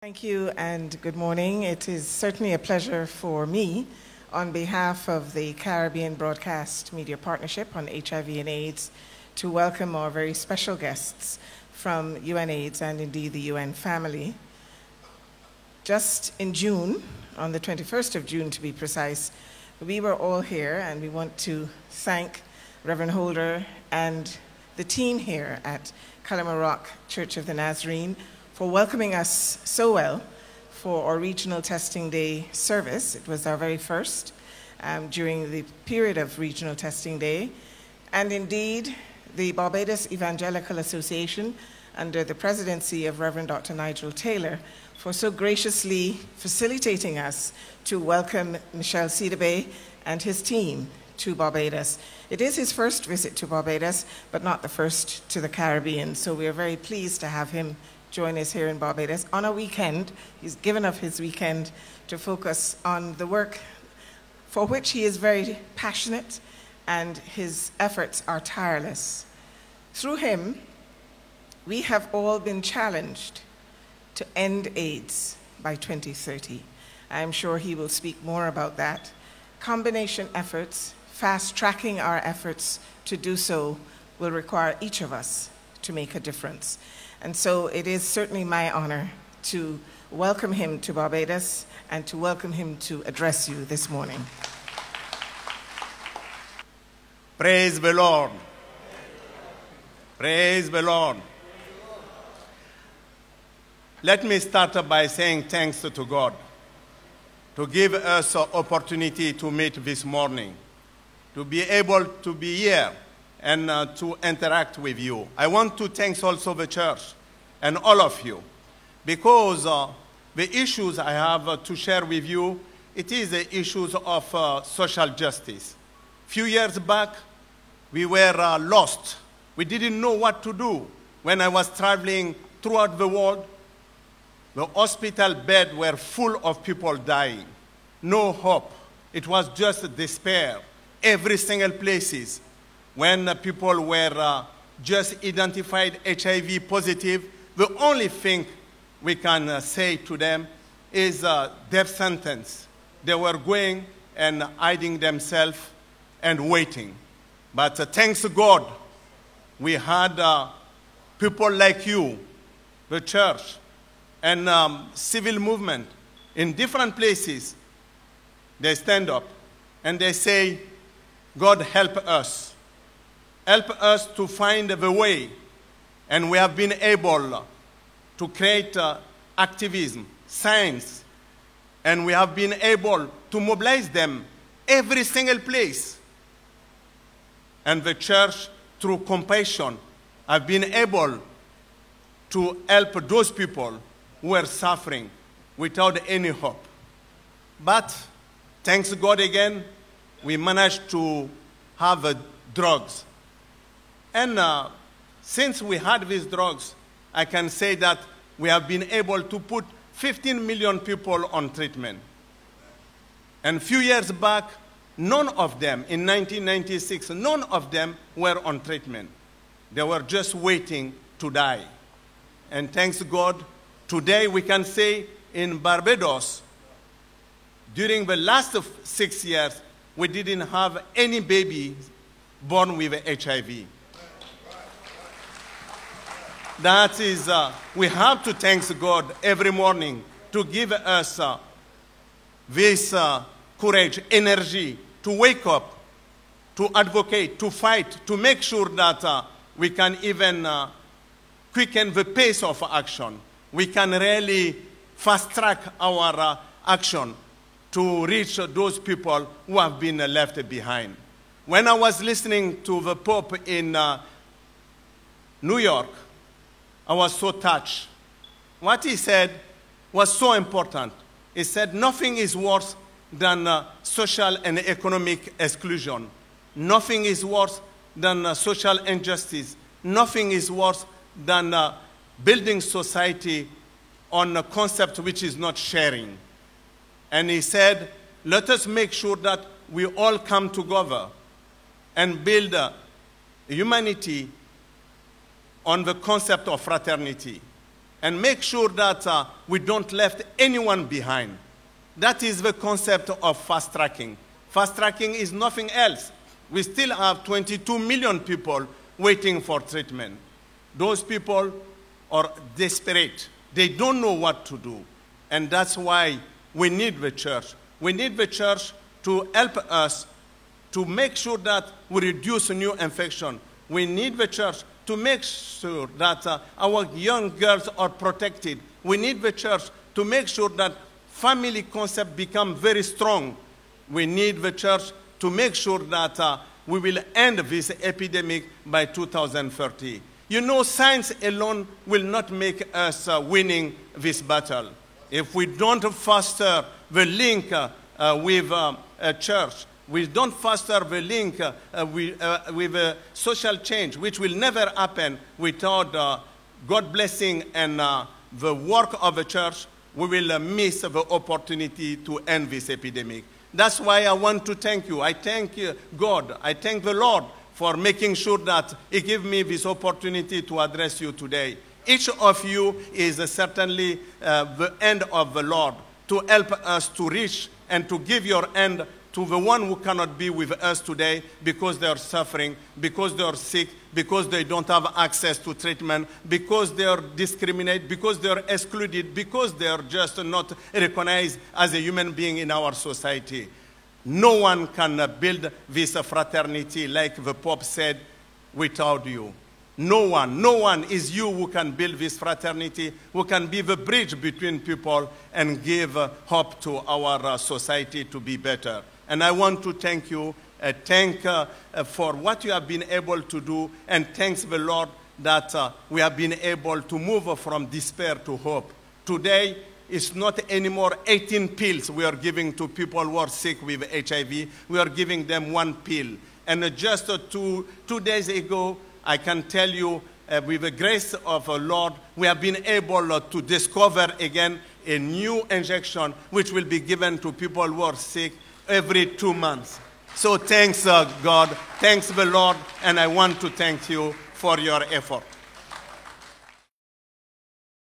Thank you and good morning. It is certainly a pleasure for me, on behalf of the Caribbean Broadcast Media Partnership on HIV and AIDS, to welcome our very special guests from UNAIDS and indeed the UN family. Just in June, on the 21st of June to be precise, we were all here, and we want to thank Reverend Holder and the team here at Collymore Church of the Nazarene for welcoming us so well for our Regional Testing Day service. It was our very first during the period of Regional Testing Day. And indeed, the Barbados Evangelical Association, under the presidency of Reverend Dr. Nigel Taylor, for so graciously facilitating us to welcome Michel Sidibe and his team to Barbados. It is his first visit to Barbados, but not the first to the Caribbean, so we are very pleased to have him join us here in Barbados on a weekend. He's given up his weekend to focus on the work for which he is very passionate, and his efforts are tireless. Through him, we have all been challenged to end AIDS by 2030. I'm sure he will speak more about that. Combination efforts, fast-tracking our efforts to do so, will require each of us to make a difference. And so it is certainly my honor to welcome him to Barbados and to welcome him to address you this morning. Praise the Lord. Praise the Lord. Let me start by saying thanks to God to give us an opportunity to meet this morning, to be able to be here and to interact with you. I want to thank also the church and all of you, because the issues I have to share with you, it is the issues of social justice. A few years back, we were lost. We didn't know what to do. When I was traveling throughout the world, the hospital beds were full of people dying. No hope. It was just despair. Every single place. When people were just identified HIV positive, the only thing we can say to them is death sentence. They were going and hiding themselves and waiting. But thanks God, we had people like you, the church, and civil movement in different places. They stand up and they say, God help us. Help us to find the way. And we have been able to create activism, science, and we have been able to mobilize them every single place. And the church, through compassion, have been able to help those people who are suffering without any hope. But thanks God again, we managed to have drugs. And since we had these drugs, I can say that we have been able to put 15 million people on treatment. And a few years back, none of them, in 1996, none of them were on treatment. They were just waiting to die. And thanks God, today we can say in Barbados, during the last 6 years, we didn't have any baby born with HIV. That is, we have to thank God every morning to give us this courage, energy, to wake up, to advocate, to fight, to make sure that we can even quicken the pace of action. We can really fast-track our action to reach those people who have been left behind. When I was listening to the Pope in New York, I was so touched. What he said was so important. He said, nothing is worse than social and economic exclusion. Nothing is worse than social injustice. Nothing is worse than building society on a concept which is not sharing. And he said, let us make sure that we all come together and build humanity on the concept of fraternity. and make sure that we don't left anyone behind. That is the concept of fast tracking. Fast tracking is nothing else. We still have 22 million people waiting for treatment. Those people are desperate. They don't know what to do. And that's why we need the church. We need the church to help us to make sure that we reduce new infection. We need the church to make sure that our young girls are protected. We need the church to make sure that family concept become very strong. We need the church to make sure that we will end this epidemic by 2030. You know, science alone will not make us winning this battle. If we don't foster the link with a church, we don't foster the link with social change, which will never happen without God blessing and the work of the church, we will miss the opportunity to end this epidemic. That's why I want to thank you. I thank God. I thank the Lord for making sure that He gave me this opportunity to address you today. Each of you is certainly the hand of the Lord to help us to reach and to give your hand to the one who cannot be with us today because they are suffering, because they are sick, because they don't have access to treatment, because they are discriminated, because they are excluded, because they are just not recognized as a human being in our society. No one can build this fraternity, like the Pope said, without you. No one is you who can build this fraternity, who can be the bridge between people and give hope to our society to be better. And I want to thank you, for what you have been able to do, and thanks the Lord that we have been able to move from despair to hope. Today, it's not anymore 18 pills we are giving to people who are sick with HIV. We are giving them one pill. And just 2 days ago, I can tell you, with the grace of the Lord, we have been able to discover again a new injection which will be given to people who are sick every 2 months. So thanks God, thanks the Lord, and I want to thank you for your effort.